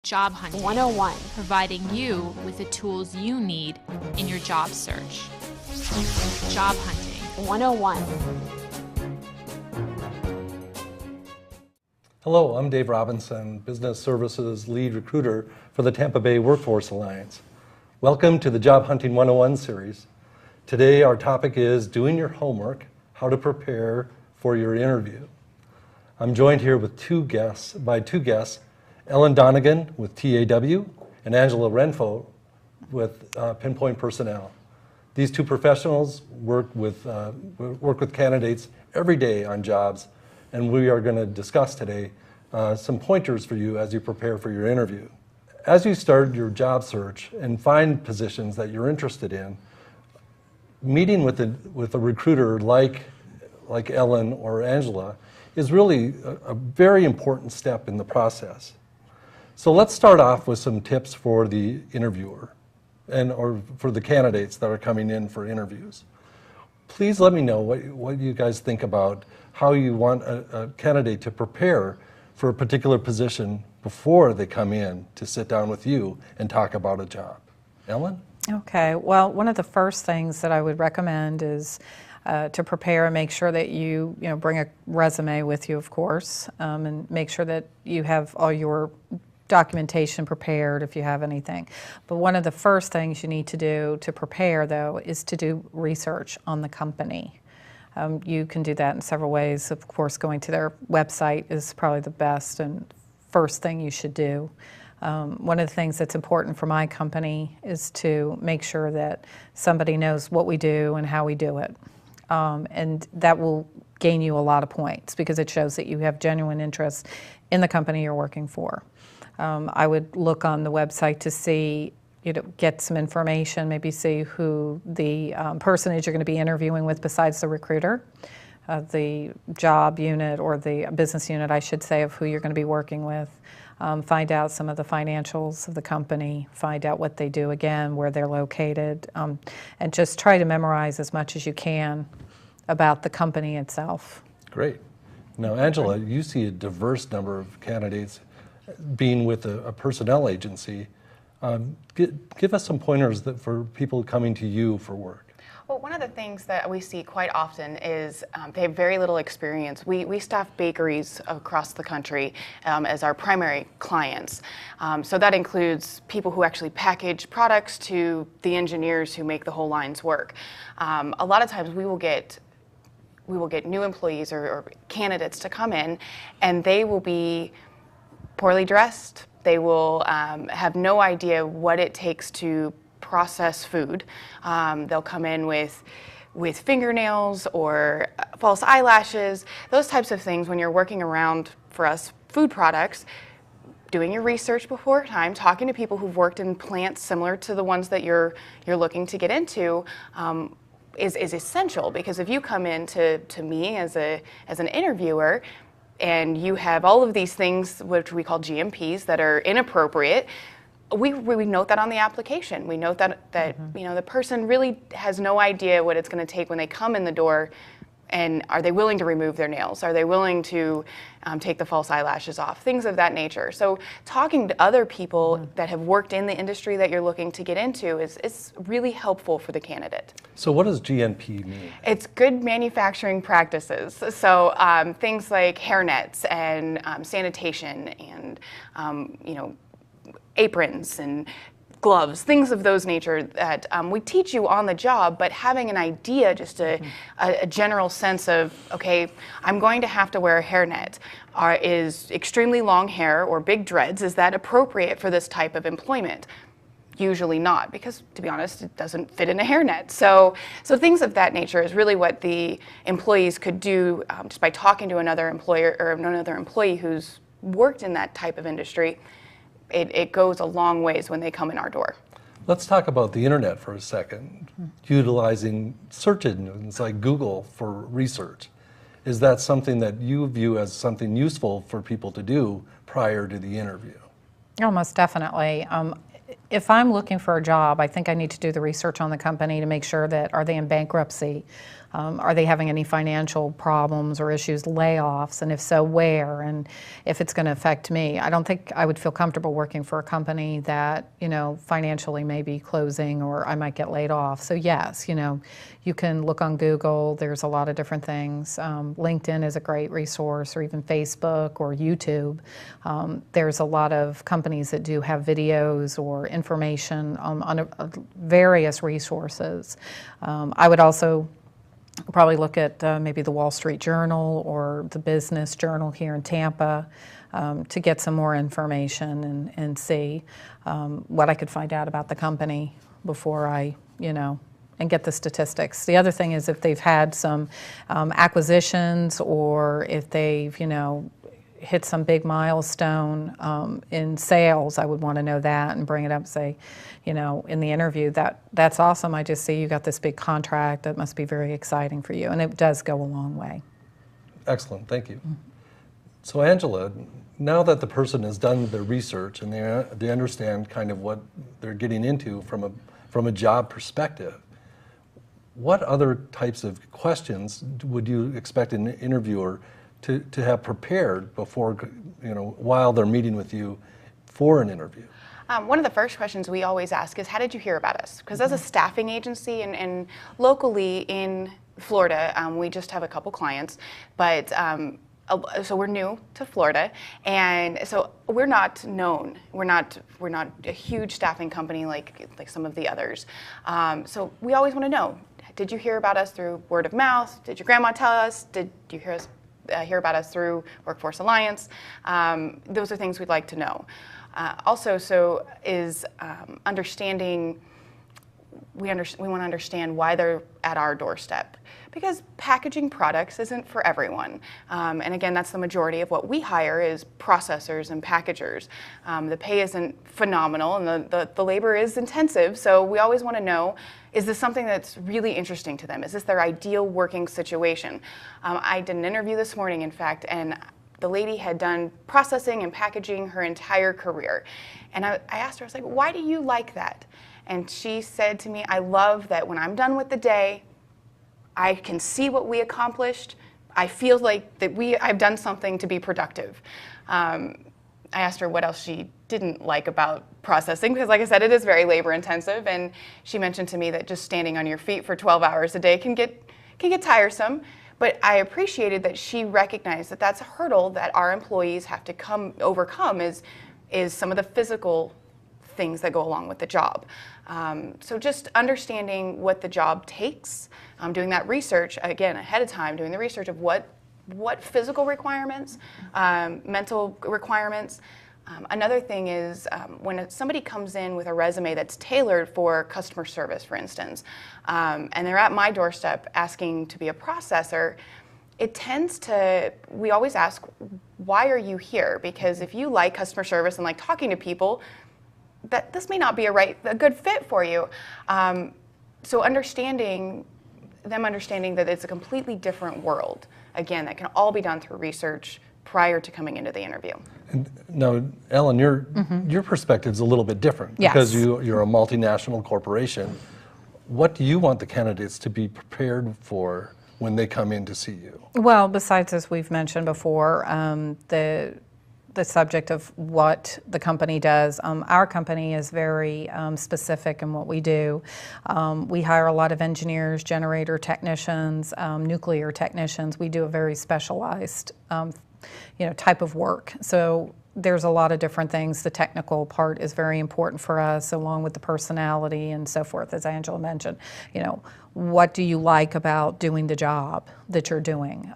Job Hunting 101, providing you with the tools you need in your job search. Job Hunting 101. Hello, I'm Dave Robinson, Business Services Lead Recruiter for the Tampa Bay WorkForce Alliance. Welcome to the Job Hunting 101 series. Today our topic is doing your homework, how to prepare for your interview. I'm joined here with two guests, Ellen Donegan with TAW and Angela Renfo with Pinpoint Personnel. These two professionals work with candidates every day on jobs, and we are going to discuss today some pointers for you as you prepare for your interview. As you start your job search and find positions that you're interested in, meeting with a recruiter like Ellen or Angela is really a very important step in the process. So let's start off with some tips for the interviewer or for the candidates that are coming in for interviews. Please let me know what you guys think about how you want a candidate to prepare for a particular position before they come in to sit down with you and talk about a job. Ellen? Okay, well, one of the first things that I would recommend is to prepare and make sure that you bring a resume with you, of course, and make sure that you have all your documentation prepared if you have anything. But one of the first things you need to do to prepare, though, is to do research on the company. You can do that in several ways. Of course, going to their website is probably the best and first thing you should do. One of the things that's important for my company is to make sure that somebody knows what we do and how we do it. And that will gain you a lot of points because it shows that you have genuine interest in the company you're working for. I would look on the website to see, get some information, maybe see who the person is you're going to be interviewing with besides the recruiter, the job unit or the business unit, I should say, of who you're going to be working with. Find out some of the financials of the company, find out what they do, again, where they're located, and just try to memorize as much as you can about the company itself. Great. Now, Angela, you see a diverse number of candidates being with a personnel agency. Give us some pointers for people coming to you for work. Well, one of the things that we see quite often is they have very little experience. We staff bakeries across the country as our primary clients. So that includes people who actually package products to the engineers who make the whole lines work. A lot of times we will get new employees or candidates to come in, and they will be poorly dressed. They will have no idea what it takes to process food. They'll come in with fingernails or false eyelashes, those types of things. When you're working around, for us, food products, doing your research before time, talking to people who've worked in plants similar to the ones that you're looking to get into is essential, because if you come in to me as an interviewer and you have all of these things, which we call GMPs, that are inappropriate, we note that on the application. We note that the person really has no idea what it's going to take when they come in the door, and are they willing to remove their nails? Are they willing to take the false eyelashes off? Things of that nature. So talking to other people that have worked in the industry that you're looking to get into is really helpful for the candidate. So what does GMP mean? It's good manufacturing practices. So things like hairnets and sanitation and aprons and gloves, things of those nature that we teach you on the job, but having an idea, just a general sense of, okay, I'm going to have to wear a hairnet. Is extremely long hair or big dreads, is that appropriate for this type of employment? Usually not, because to be honest, it doesn't fit in a hairnet. So things of that nature is really what the employees could do just by talking to another employer or another employee who's worked in that type of industry. It goes a long ways when they come in our door. Let's talk about the internet for a second, utilizing search engines like Google for research. Is that something that you view as something useful for people to do prior to the interview? Oh, most definitely. If I'm looking for a job, I think I need to do the research on the company to make sure that, are they in bankruptcy? Are they having any financial problems or issues, layoffs, and if so, where, and if it's going to affect me. I don't think I would feel comfortable working for a company that, financially may be closing or I might get laid off. So yes, you can look on Google. There's a lot of different things. LinkedIn is a great resource, or even Facebook or YouTube. There's a lot of companies that do have videos or information on various resources. I would also probably look at maybe the Wall Street Journal or the Business Journal here in Tampa to get some more information and see what I could find out about the company before I, and get the statistics. The other thing is if they've had some acquisitions, or if they've, hit some big milestone in sales, I would want to know that and bring it up, say, in the interview, that's awesome. I just see you got this big contract. That must be very exciting for you. And it does go a long way. Excellent, thank you. Mm-hmm. So Angela, now that the person has done their research and they understand kind of what they're getting into from a job perspective, what other types of questions would you expect an interviewer to have prepared before, while they're meeting with you for an interview? One of the first questions we always ask is, how did you hear about us? Because as a staffing agency and locally in Florida, we just have a couple clients, but so we're new to Florida, and so we're not known. We're not a huge staffing company like some of the others. So we always want to know, did you hear about us through word of mouth? Did your grandma tell us? Did you hear about us through WorkForce Alliance? Those are things we'd like to know. Also, understanding. We want to understand why they're at our doorstep, because packaging products isn't for everyone. And again, that's the majority of what we hire is processors and packagers. The pay isn't phenomenal, and the labor is intensive. So we always want to know, is this something that's really interesting to them? Is this their ideal working situation? I did an interview this morning, in fact, and the lady had done processing and packaging her entire career. And I asked her, I was like, why do you like that? And she said to me, I love that when I'm done with the day, I can see what we accomplished. I feel like that I've done something to be productive. I asked her what else she didn't like about processing, because like I said, it is very labor intensive. And she mentioned to me that just standing on your feet for 12 hours a day can get tiresome. But I appreciated that she recognized that that's a hurdle that our employees have to overcome is some of the physical things that go along with the job. So just understanding what the job takes, doing that research, again, ahead of time, doing the research of what physical requirements, mental requirements. Another thing is when somebody comes in with a resume that's tailored for customer service, for instance, and they're at my doorstep asking to be a processor, we always ask, why are you here? Because if you like customer service and like talking to people, that this may not be a good fit for you. So understanding that it's a completely different world, again, that can all be done through research prior to coming into the interview. And now, Ellen, your perspective is a little bit different. Yes. Because you're a multinational corporation. What do you want the candidates to be prepared for when they come in to see you? Well, besides, as we've mentioned before, the subject of what the company does. Our company is very specific in what we do. We hire a lot of engineers, generator technicians, nuclear technicians. We do a very specialized type of work. So there's a lot of different things. The technical part is very important for us, along with the personality and so forth, as Angela mentioned. What do you like about doing the job that you're doing?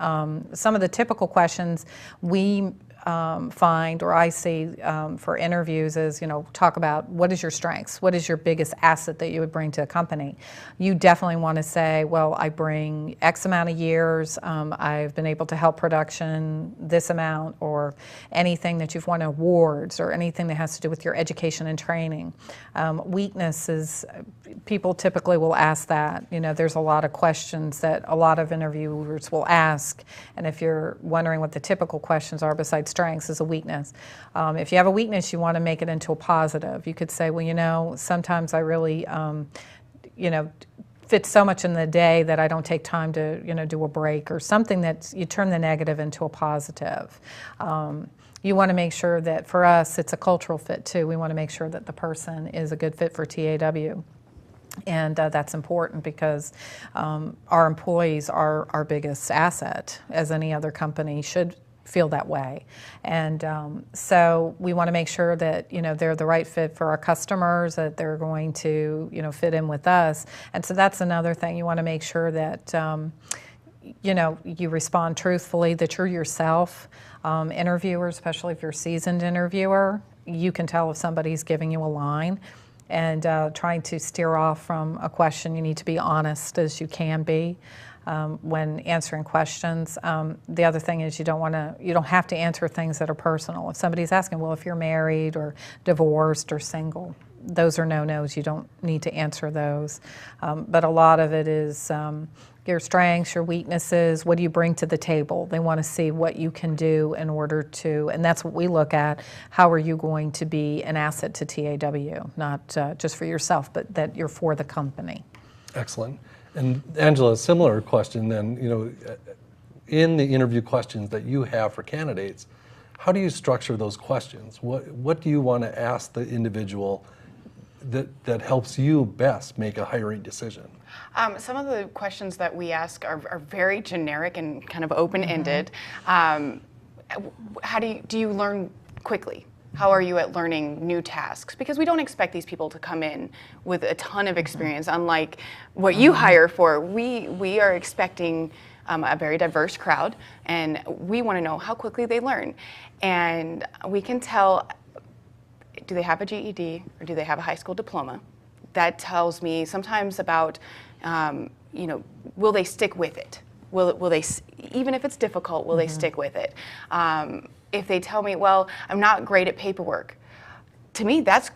Some of the typical questions we find, or I see for interviews is, talk about what is your strengths? What is your biggest asset that you would bring to a company? You definitely want to say, well, I bring X amount of years, I've been able to help production this amount, or anything that you've won awards, or anything that has to do with your education and training. Weaknesses, people typically will ask that. There's a lot of questions that a lot of interviewers will ask, and if you're wondering what the typical questions are besides strengths, is a weakness. If you have a weakness, you want to make it into a positive. You could say, well, sometimes I really, fit so much in the day that I don't take time to, do a break or something that you turn the negative into a positive. You want to make sure that, for us, it's a cultural fit too. We want to make sure that the person is a good fit for TAW. And that's important because our employees are our biggest asset, as any other company should feel that way. And so we want to make sure that, they're the right fit for our customers, that they're going to, fit in with us. And so that's another thing. You want to make sure that, you respond truthfully, that you're yourself. Interviewers, especially if you're a seasoned interviewer, you can tell if somebody's giving you a line. And trying to steer off from a question, you need to be honest as you can be when answering questions. The other thing is you don't have to answer things that are personal. If somebody's asking, well, if you're married or divorced or single, those are no-nos. You don't need to answer those. But a lot of it is your strengths, your weaknesses, what do you bring to the table? They want to see what you can do in order to, and that's what we look at, how are you going to be an asset to TAW, not just for yourself, but that you're for the company. Excellent. And Angela, a similar question then, in the interview questions that you have for candidates, how do you structure those questions? What do you want to ask the individual that helps you best make a hiring decision? Some of the questions that we ask are very generic and kind of open-ended. How do you learn quickly? How are you at learning new tasks? Because we don't expect these people to come in with a ton of experience, unlike what you hire for. We are expecting a very diverse crowd, and we want to know how quickly they learn. And we can tell, do they have a GED or do they have a high school diploma? That tells me sometimes about, will they stick with it? Will they, even if it's difficult, will they stick with it? If they tell me, well, I'm not great at paperwork, to me that's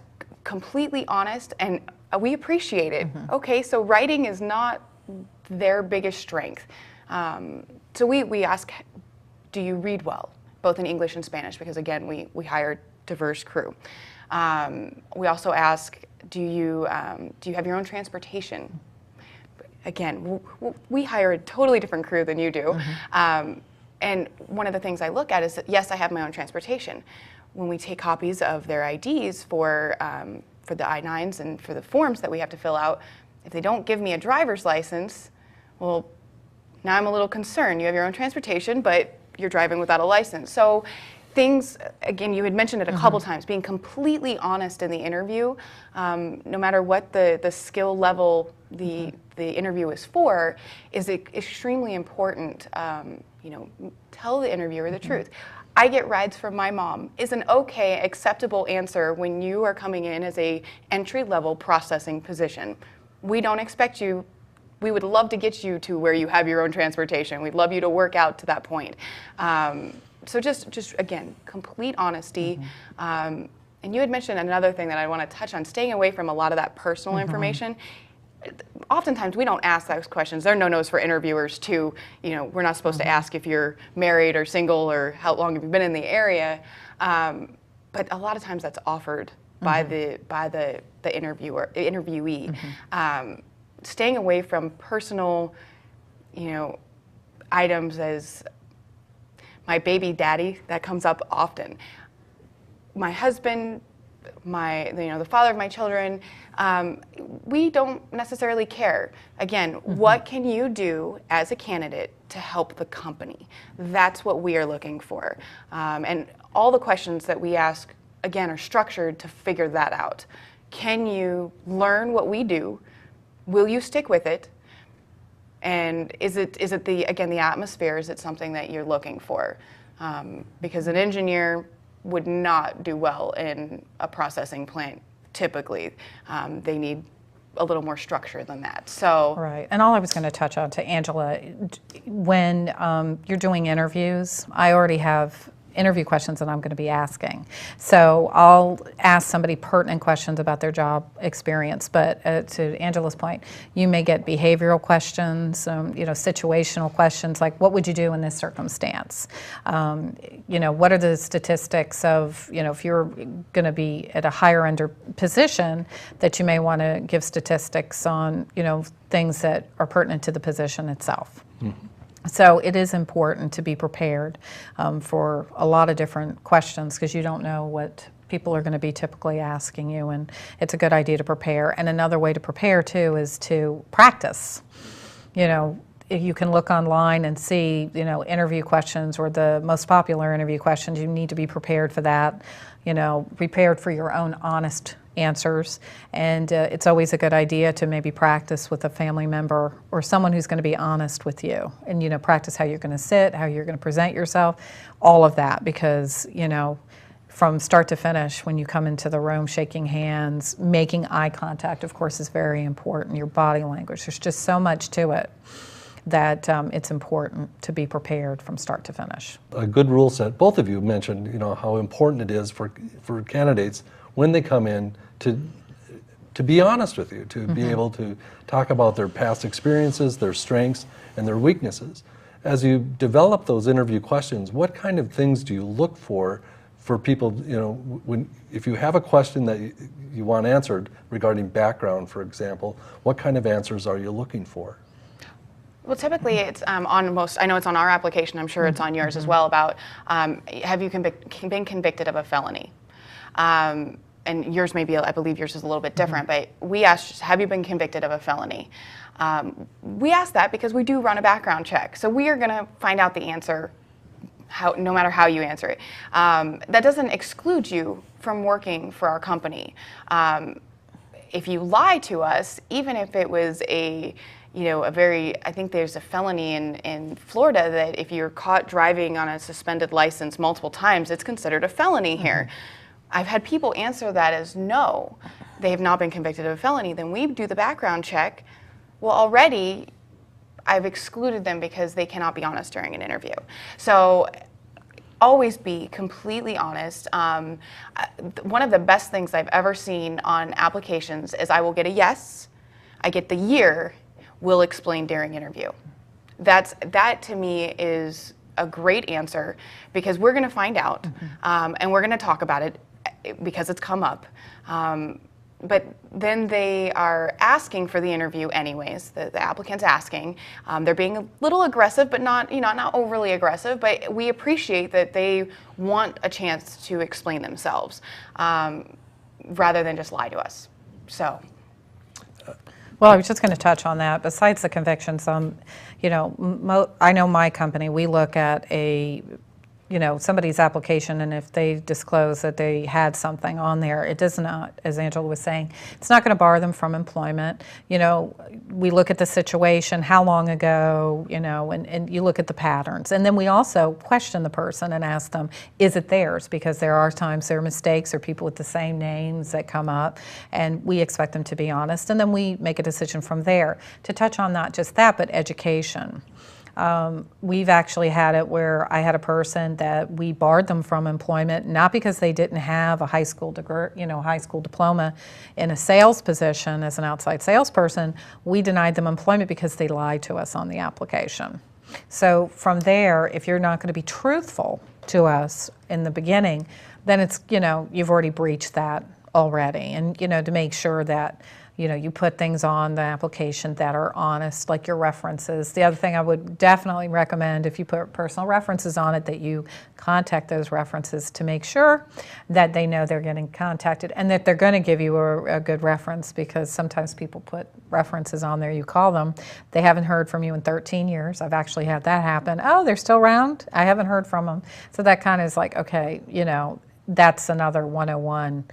completely honest, and we appreciate it. Okay, so writing is not their biggest strength. So we ask, do you read well, both in English and Spanish? Because again, we hire a diverse crew. We also ask, do you have your own transportation? Again, we hire a totally different crew than you do. And one of the things I look at is that, yes, I have my own transportation. When we take copies of their IDs for the I-9s and for the forms that we have to fill out, if they don't give me a driver's license, well, now I'm a little concerned. You have your own transportation, but you're driving without a license. So things, again, you had mentioned it a couple times, being completely honest in the interview, no matter what the skill level the interview is for, is extremely important. Tell the interviewer the truth. I get rides from my mom is an okay, acceptable answer when you are coming in as a entry-level processing position. We don't expect you. We would love to get you to where you have your own transportation. We'd love you to work out to that point. So just again, complete honesty. And you had mentioned another thing that I want to touch on, staying away from a lot of that personal information. Oftentimes we don't ask those questions. They're no-nos for interviewers too. We're not supposed to ask if you're married or single or how long have you been in the area. But a lot of times that's offered by the interviewee. Staying away from personal, items as my baby daddy, that comes up often. My husband, the father of my children, we don't necessarily care. Again, what can you do as a candidate to help the company? That's what we are looking for. And all the questions that we ask, again, are structured to figure that out. Can you learn what we do? Will you stick with it? And is it the atmosphere? Is it something that you're looking for? Because an engineer would not do well in a processing plant typically. They need a little more structure than that. So right, and all I was going to touch on to Angela, when you're doing interviews, I already have interview questions that I'm going to be asking. So I'll ask somebody pertinent questions about their job experience, but to Angela's point, you may get behavioral questions, situational questions like, what would you do in this circumstance? What are the statistics of, if you're going to be at a higher under position, that you may want to give statistics on, things that are pertinent to the position itself. Mm-hmm. So it is important to be prepared for a lot of different questions, because you don't know what people are going to be typically asking you, and it's a good idea to prepare. And another way to prepare too is to practice. You can look online and see, interview questions, or the most popular interview questions. You need to be prepared for that, prepared for your own honest answers. And it's always a good idea to maybe practice with a family member or someone who's going to be honest with you, and practice how you're going to sit, how you're going to present yourself, all of that, because from start to finish, when you come into the room, shaking hands, making eye contact, of course, is very important. Your body language, there's just so much to it that it's important to be prepared from start to finish. A good rule set. Both of you mentioned, how important it is for candidates when they come in to be honest with you, to mm-hmm. be able to talk about their past experiences, their strengths, and their weaknesses. As you develop those interview questions, what kind of things do you look for people, if you have a question that you want answered regarding background, for example, what kind of answers are you looking for? Well, typically it's I know it's on our application, I'm sure it's on yours as well, about have you been convicted of a felony? And yours may be, I believe yours is a little bit different, but we asked, have you been convicted of a felony? We ask that because we do run a background check. So we are going to find out the answer no matter how you answer it. That doesn't exclude you from working for our company. If you lie to us, even if it was I think there's a felony in Florida that if you're caught driving on a suspended license multiple times, it's considered a felony here. I've had people answer that as no, they have not been convicted of a felony. Then we do the background check. Well, already I've excluded them because they cannot be honest during an interview. So always be completely honest. One of the best things I've ever seen on applications is I will get a yes, I get the year, will explain during interview. That to me is a great answer, because we're going to find out, mm-hmm. And we're going to talk about it because it's come up. But then they are asking for the interview anyways. The applicant's asking. They're being a little aggressive, but not overly aggressive. But we appreciate that they want a chance to explain themselves rather than just lie to us. So. Well, I was just going to touch on that. Besides the convictions, I know my company, we look at somebody's application, and if they disclose that they had something on there, it does not, as Angela was saying, it's not going to bar them from employment. We look at the situation, how long ago, and you look at the patterns. And then we also question the person and ask them, is it theirs? Because there are times there are mistakes or people with the same names that come up, and we expect them to be honest. And then we make a decision from there. To touch on not just that, but education. We've actually had it where I had a person that we barred them from employment, not because they didn't have a high school degree, high school diploma in a sales position as an outside salesperson. We denied them employment because they lied to us on the application. So from there, if you're not going to be truthful to us in the beginning, then it's, you've already breached that already. And, to make sure that you put things on the application that are honest, like your references. The other thing I would definitely recommend, if you put personal references on it, that you contact those references to make sure that they know they're getting contacted and that they're going to give you a good reference, because sometimes people put references on there, you call them, they haven't heard from you in 13 years. I've actually had that happen. Oh, they're still around? I haven't heard from them. So that kind of is like, okay, that's another 101.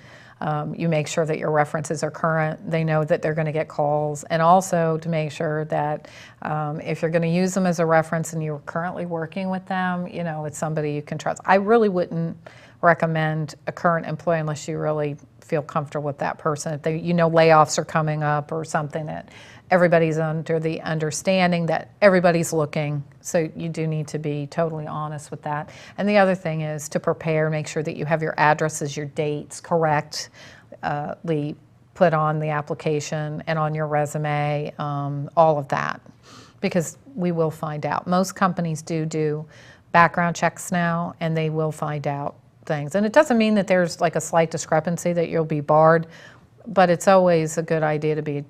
You make sure that your references are current. They know that they're going to get calls. And also to make sure that if you're going to use them as a reference and you're currently working with them, it's somebody you can trust. I really wouldn't recommend a current employee unless you really feel comfortable with that person. If they, layoffs are coming up or something, that everybody's under the understanding that everybody's looking. So you do need to be totally honest with that. And the other thing is to prepare, make sure that you have your addresses, your dates correctly put on the application and on your resume, all of that, because we will find out. Most companies do background checks now, and they will find out things. And it doesn't mean that there's like a slight discrepancy that you'll be barred, but it's always a good idea to be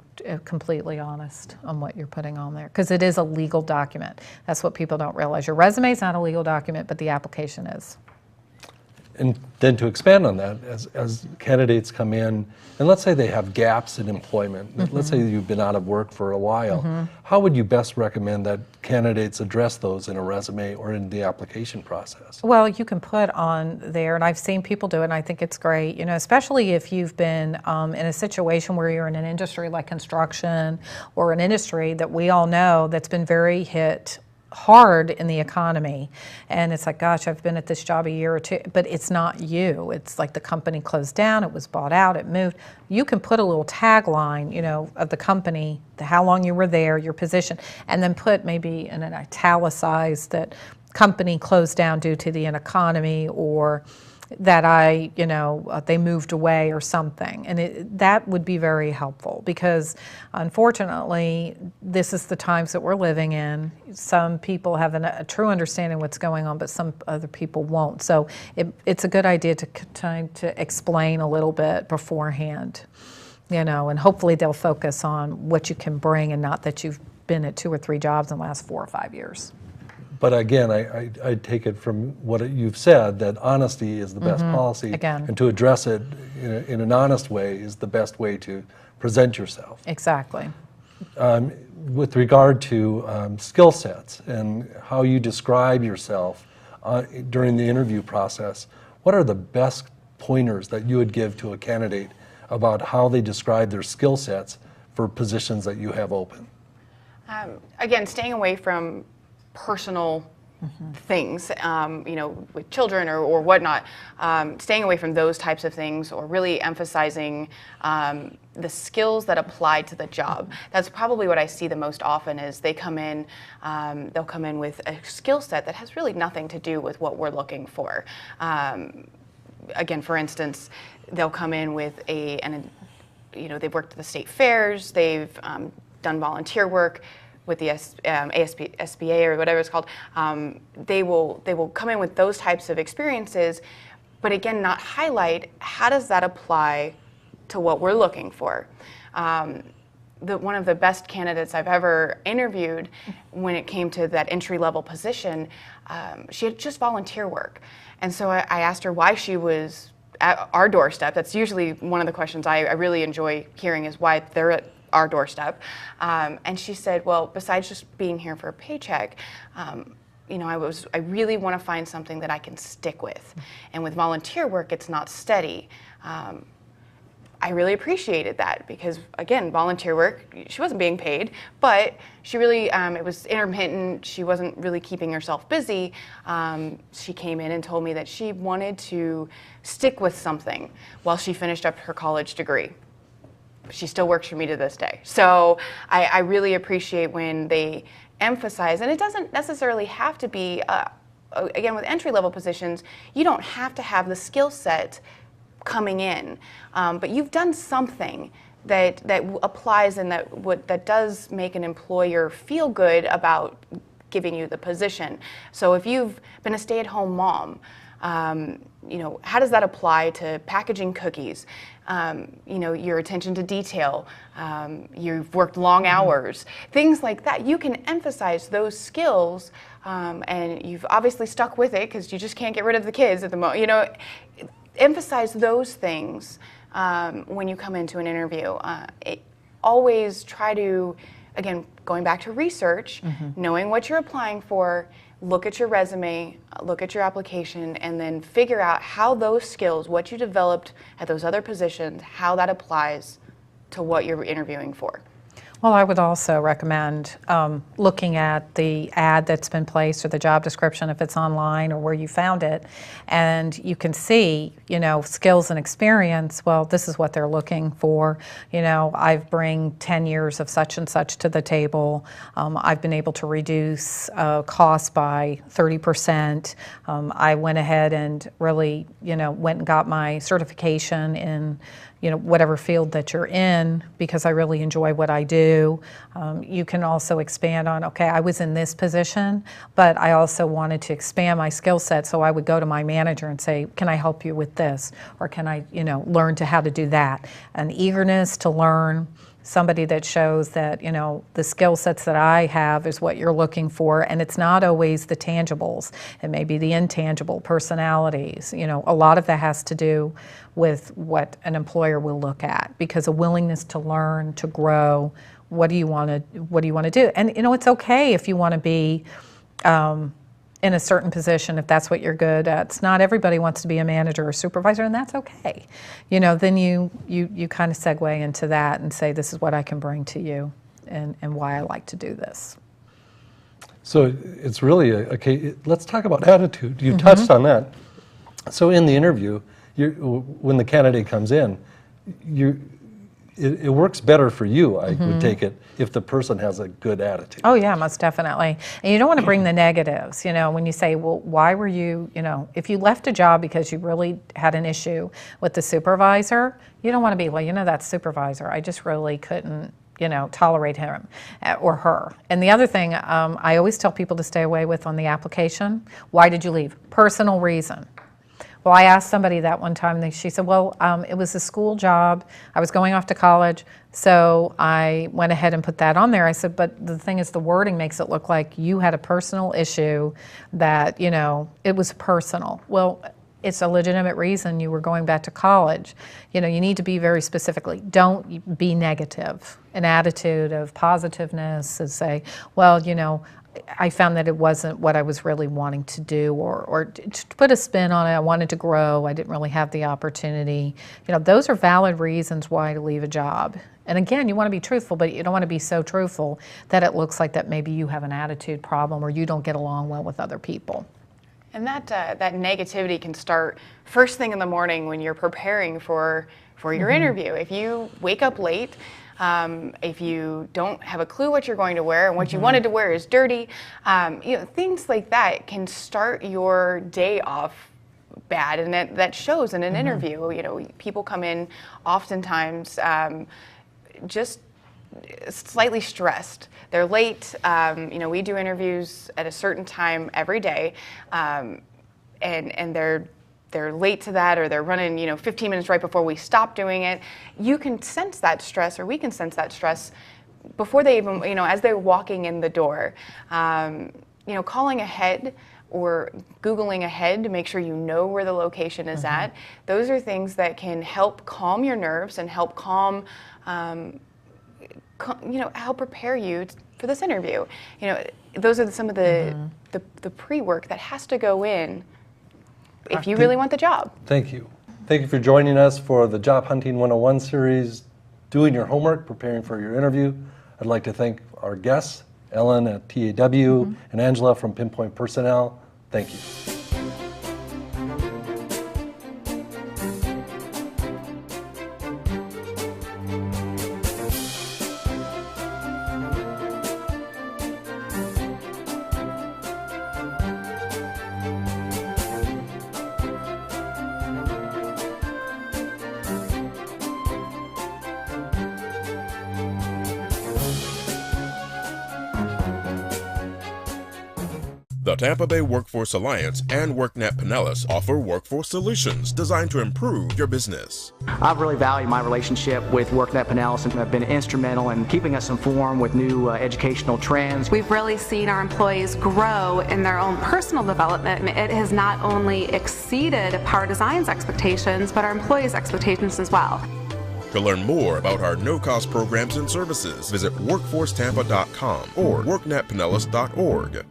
completely honest on what you're putting on there, because it is a legal document. That's what people don't realize. Your resume is not a legal document, but the application is. And then to expand on that, as candidates come in, and let's say they have gaps in employment, let's say you've been out of work for a while, how would you best recommend that candidates address those in a resume or in the application process? Well, you can put on there, and I've seen people do it, and I think it's great, especially if you've been in a situation where you're in an industry like construction or an industry that we all know that's been very hit hard in the economy, and it's like, gosh, I've been at this job a year or two, but it's not you. It's like the company closed down, it was bought out, it moved. You can put a little tagline, of the company, how long you were there, your position, and then put maybe in an italicized that company closed down due to the economy, or that they moved away or something. And that would be very helpful, because unfortunately, this is the times that we're living in. Some people have a true understanding of what's going on, but some other people won't. So it's a good idea to explain a little bit beforehand, and hopefully they'll focus on what you can bring and not that you've been at 2 or 3 jobs in the last 4 or 5 years. But again, I take it from what you've said that honesty is the best policy. Again. And to address it in an honest way is the best way to present yourself. Exactly. With regard to skill sets and how you describe yourself during the interview process, what are the best pointers that you would give to a candidate about how they describe their skill sets for positions that you have open? Again, staying away from personal things, with children or whatnot, staying away from those types of things, or really emphasizing the skills that apply to the job. That's probably what I see the most often is they'll come in with a skill set that has really nothing to do with what we're looking for. Again, for instance, they'll come in with they've worked at the state fairs, they've done volunteer work with the SBA or whatever it's called. They will come in with those types of experiences, but again, not highlight how does that apply to what we're looking for. One of the best candidates I've ever interviewed, when it came to that entry-level position, she had just volunteer work. And so I asked her why she was at our doorstep. That's usually one of the questions I really enjoy hearing, is why they're at our doorstep. And she said, well, besides just being here for a paycheck, I really want to find something that I can stick with. And with volunteer work, it's not steady. I really appreciated that, because again, volunteer work, she wasn't being paid, but she really, it was intermittent. She wasn't really keeping herself busy. She came in and told me that she wanted to stick with something while she finished up her college degree. She still works for me to this day. So I really appreciate when they emphasize, and it doesn't necessarily have to be, again, with entry-level positions, you don't have to have the skill set coming in, but you've done something that applies and that does make an employer feel good about giving you the position. So if you've been a stay-at-home mom, how does that apply to packaging cookies? Your attention to detail, you've worked long hours, things like that. You can emphasize those skills, and you've obviously stuck with it because you just can't get rid of the kids at the moment. Emphasize those things when you come into an interview. Always try to, again, going back to research, knowing what you're applying for, look at your resume, look at your application, and then figure out how those skills, what you developed at those other positions, how that applies to what you're interviewing for. Well, I would also recommend looking at the ad that's been placed or the job description if it's online or where you found it, and you can see, skills and experience. Well, this is what they're looking for. I bring 10 years of such and such to the table. I've been able to reduce costs by 30%. I went ahead and really, went and got my certification in whatever field that you're in because I really enjoy what I do. You can also expand on, okay, I was in this position, but I also wanted to expand my skill set, so I would go to my manager and say, can I help you with this? Or can I, learn how to do that? An eagerness to learn, somebody that shows that, the skill sets that I have is what you're looking for, and it's not always the tangibles. It may be the intangible personalities. A lot of that has to do with what an employer will look at, because a willingness to learn, to grow. What do you want to do? And it's okay if you want to be in a certain position if that's what you're good at. It's not everybody wants to be a manager or supervisor, and that's okay. Then you kind of segue into that and say, this is what I can bring to you and why I like to do this. So it's really let's talk about attitude. You touched on that. So in the interview, when the candidate comes in, it works better for you, I would take it, if the person has a good attitude. Oh yeah, most definitely. And you don't want to bring the negatives, when you say, well, why were you, if you left a job because you really had an issue with the supervisor, you don't want to be, well, that supervisor, I just really couldn't, tolerate him or her. And the other thing I always tell people to stay away with on the application, why did you leave? Personal reason. Well, I asked somebody that one time, and she said, well, it was a school job. I was going off to college, so I went ahead and put that on there. I said, but the thing is, the wording makes it look like you had a personal issue that, it was personal. Well, it's a legitimate reason you were going back to college. You need to be very specifically. Don't be negative. An attitude of positiveness is say, well, I found that it wasn't what I was really wanting to do, or to put a spin on it. I wanted to grow. I didn't really have the opportunity. Those are valid reasons why to leave a job. And again, you want to be truthful, but you don't want to be so truthful that it looks like that maybe you have an attitude problem or you don't get along well with other people. And that negativity can start first thing in the morning when you're preparing for your interview. If you wake up late, if you don't have a clue what you're going to wear and what you wanted to wear is dirty, things like that can start your day off bad, and that shows in an interview. People come in oftentimes just slightly stressed. They're late. We do interviews at a certain time every day, and they're late to that, or they're running 15 minutes right before we stop doing it. You can sense that stress, or we can sense that stress before they even, as they're walking in the door. Calling ahead or Googling ahead to make sure you know where the location is at. Those are things that can help calm your nerves and help calm, help prepare you for this interview. Those are some of the pre-work that has to go in if you really want the job. Thank you. Thank you for joining us for the Job Hunting 101 series, Doing Your Homework, Preparing for Your Interview. I'd like to thank our guests, Ellen at TAW and Angela from Pinpoint Personnel. Thank you. The Tampa Bay WorkForce Alliance and WorkNet Pinellas offer workforce solutions designed to improve your business. I've really valued my relationship with WorkNet Pinellas and have been instrumental in keeping us informed with new educational trends. We've really seen our employees grow in their own personal development. It has not only exceeded Power Design's expectations, but our employees' expectations as well. To learn more about our no-cost programs and services, visit workforcetampa.com or worknetpinellas.org.